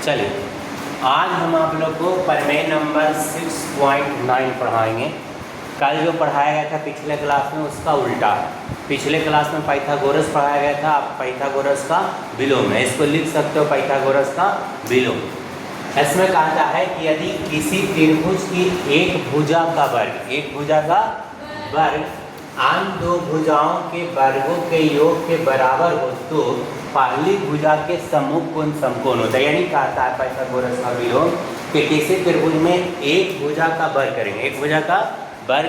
चलिए आज हम आप लोग को प्रमेय नंबर 6.9 पढ़ाएंगे। कल जो पढ़ाया गया था पिछले क्लास में उसका उल्टा है। पिछले क्लास में पाइथागोरस पढ़ाया गया था, अब पाइथागोरस का विलोम है। इसको लिख सकते हो पाइथागोरस का विलोम। इसमें कहता है कि यदि किसी त्रिभुज की एक भुजा का वर्ग अन्य दो भुजाओं के वर्गों के योग के बराबर हो तो पहली भुजा के सम्मुख कोण समकोण होता है। यानी कहता है पाइथागोरस का विलोम कि किसी त्रिभुज में एक भुजा का वर्ग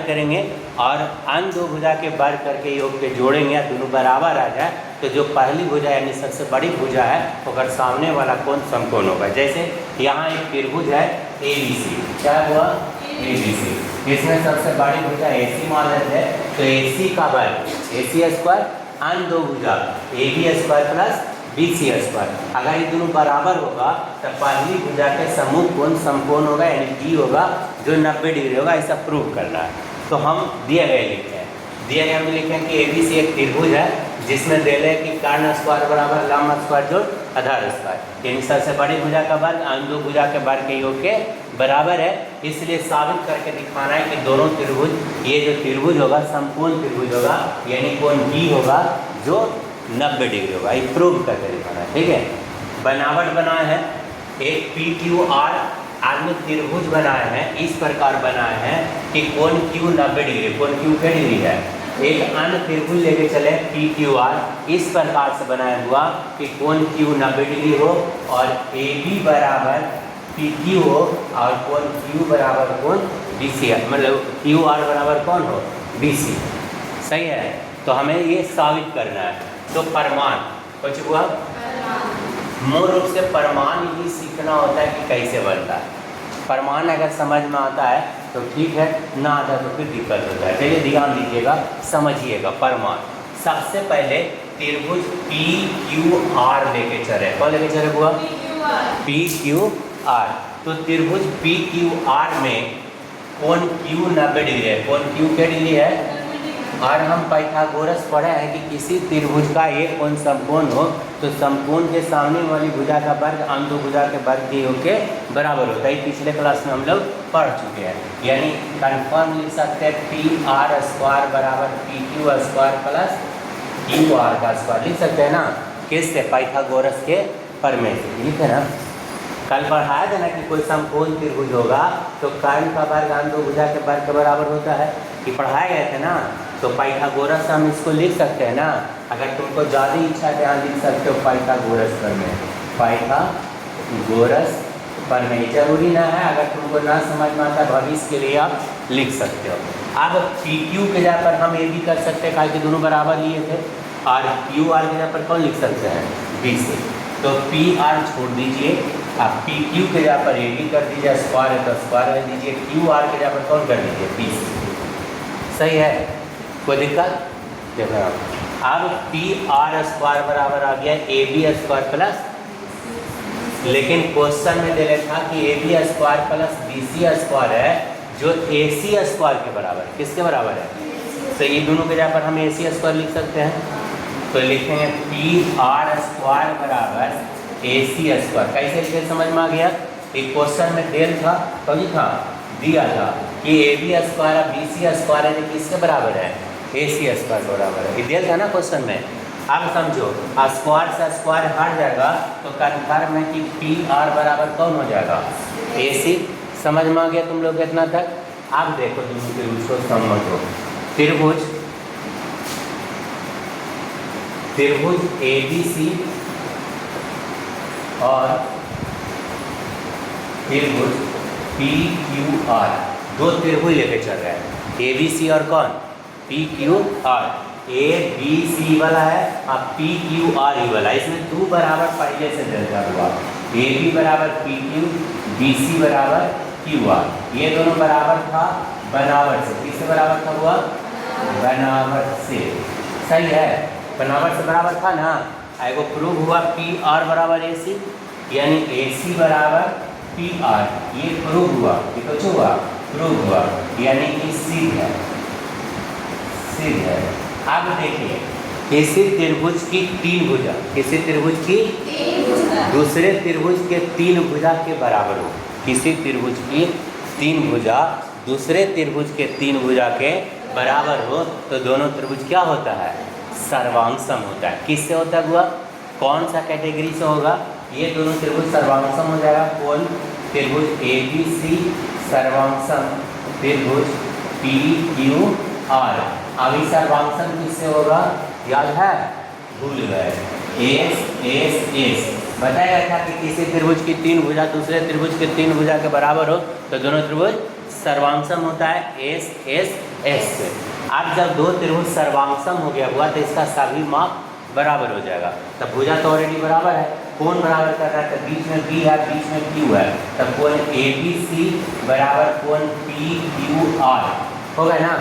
करेंगे और अन्य दो भुजा के वर्ग करके योग के जोड़ेंगे या दोनों बराबर आ जाए तो जो पहली भुजा यानी सबसे बड़ी भुजा है अगर सामने वाला कोण समकोण होगा। जैसे यहाँ एक त्रिभुज है ABC, क्या हुआ ABC, इसमें सबसे बड़ी भुजा AC मान लेते हैं तो AC का वर्ग AC स्क्वायर अन्य दो भुजा AB square plus BC square, अगर ये दोनों बराबर होगा तो पहली भुजा के सम्मुख कोण समकोण होगा यानी B होगा जो 90 डिग्री होगा। ऐसा प्रूव करना है। तो हम दिए गए हम लिखें कि ABC एक त्रिभुज है जिसमें दे रहे कि कर्ण स्क्वायर बराबर लंब स्क्वायर जोड़ आधार स्क्वायर, यानी सबसे बड़ी भुजा का वर्ग अन्य दो भुजा के वर्ग के योग के बराबर है। इसलिए साबित करके दिखाना है कि दोनों त्रिभुज, ये जो त्रिभुज होगा समकोण त्रिभुज होगा यानी कोण B होगा जो 90 डिग्री होगा। ये प्रूव करके दिखाना है। ठीक है, बनावट बनाए हैं एक PQR आदमी त्रिभुज बनाए हैं, इस प्रकार बनाए हैं कि कोण Q 90 डिग्री, कोण Q के डिग्री है। एक अन्य त्रिभुज लेके चले PQR, इस प्रकार से बनाया हुआ कि कोण Q 90 डिग्री हो और AB बराबर PQ हो और कोण Q बराबर कोण BC, मतलब QR बराबर कौन हो BC। सही है, तो हमें ये साबित करना है। तो प्रमाण कुछ हुआ, मूल रूप से प्रमाण ही सीखना होता है कि कैसे बनता है। प्रमाण अगर समझ में आता है तो ठीक है, ना आता तो फिर दिक्कत होता है। चलिए ध्यान दीजिएगा, समझिएगा। प्रमाण सबसे पहले त्रिभुज PQR लेके चले। कौन लेके चले हुआ PQR। तो त्रिभुज PQR में कोण Q 90 डिग्री है, कोण Q के डिग्री है। और हम पाइथागोरस पढ़े हैं कि किसी त्रिभुज का एक कोण समकोण हो तो समकोण के सामने वाली भुजा का वर्ग अन्य दो भुजा के वर्ग के योग के बराबर होता है। पिछले क्लास में हम लोग पढ़ चुके हैं। यानी कन्फर्म लिख सकते हैं PR स्क्वायर बराबर PQ स्क्वायर प्लस QR का स्क्वायर लिख सकते हैं ना, किससे पाइथागोरस के प्रमेय से। ठीक है ना, कल पढ़ाया था ना कि कोई समकोण त्रिभुज होगा तो कर्ण का वर्ग अन्य दो भुजा के वर्ग के बराबर होता है, कि पढ़ाए गए थे ना। तो पाइथागोरस हम इसको लिख सकते हैं ना, अगर तुमको ज़्यादा इच्छा है यहाँ लिख सकते हो पाइथागोरस प्रमेय, पाइथागोरस प्रमेय। जरूरी ना है, अगर तुमको ना समझ में आता है भविष्य के लिए आप लिख सकते हो। अब PQ के जगह पर हम ये भी कर सकते हैं, कारण कि दोनों बराबर लिए थे, और QR के जगह पर कौन लिख सकते हैं BC। तो PR छोड़ दीजिए, आप PQ के जगह पर ये भी कर दीजिए, स्क्वायर है तो स्क्वायर रख दीजिए, QR के जगह पर कौन कर दीजिए BC। सही है, कोई दिक्कत देखो। अब PR स्क्वायर बराबर आ गया AB स्क्वायर प्लस, लेकिन क्वेश्चन में दे रखा कि AB square plus BC square है जो AC स्क्वायर के बराबर है। किसके बराबर है? तो ये दोनों के जगह पर हम AC स्क्वायर लिख सकते हैं। तो लिखेंगे PR स्क्वायर बराबर AC स्क्वायर। कैसे लिखे समझ में आ गया? एक क्वेश्चन में देल था, कभी था दिया था कि AB स्क्वायर और BC स्क्वायर है किसके बराबर है? AC स्क्वायर बराबर है। दिया था ना क्वेश्चन में। अब समझो स्क्वायर से स्क्वायर हट जाएगा तो कन्फर्म है कि PR बराबर कौन हो जाएगा? AC। समझ में आ गया तुम लोग इतना तक? अब देखो दोनों त्रिभुज को समझो। त्रिभुज ABC और त्रिभुज PQR, दो त्रिभुज लेके चल रहे हैं ABC और कौन PQR। ABC वाला है और PQR ही वाला, इसमें दो बराबर पहले से दर्जा हुआ, AB बराबर PQ, BC बराबर QR। ये दोनों बराबर था बनावट से। किससे बराबर था हुआ? बनावट से। सही है, बनावट से बराबर था ना। एगो प्रूव हुआ PR बराबर AC, यानी AC बराबर PR। ये प्रूव हुआ, ये कुछ हुआ प्रूव हुआ, यानी कि सिद्ध है। अब देखिए किसी त्रिभुज की तीन भुजा, किसी त्रिभुज की दूसरे त्रिभुज के 3 भुजा के बराबर हो। किसी त्रिभुज की 3 भुजा दूसरे त्रिभुज के 3 भुजा के बराबर हो तो दोनों त्रिभुज क्या होता है? सर्वांगसम होता है। किससे होता है हुआ? कौन सा कैटेगरी से होगा? ये दोनों त्रिभुज सर्वांगसम हो जाएगा। कौन? त्रिभुज ABC सर्वांगसम त्रिभुज PQR। अभी सर्वांगसम किससे होगा? याद है? भूल गए। S बताया था कि किसी त्रिभुज की 3 भुजा दूसरे त्रिभुज के 3 भुजा के बराबर हो तो दोनों त्रिभुज सर्वांगसम होता है S से। अब जब दो त्रिभुज सर्वांगसम हो गया हुआ तो इसका सभी माप बराबर हो जाएगा। तब भुजा तो ऑलरेडी बराबर है। कोण बराबर कर रहा है तो बीच में B है, बीच में Q है, तब कोण ABC बराबर कोण PQR हो गया ना।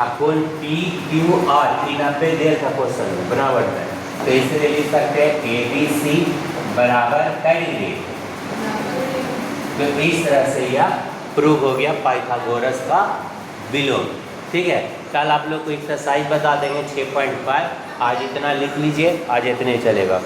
अब कोण PQR 90 देर का क्वेश्चन बराबर है तो इसलिए लिख सकते हैं ABC बराबर 90 डिग्री। तो इस तरह से यह प्रूव हो गया पाइथागोरस का विलोम। ठीक है, कल आप लोग को एक्सरसाइज बता देंगे 6.5। आज इतना लिख लीजिए, आज इतने चलेगा।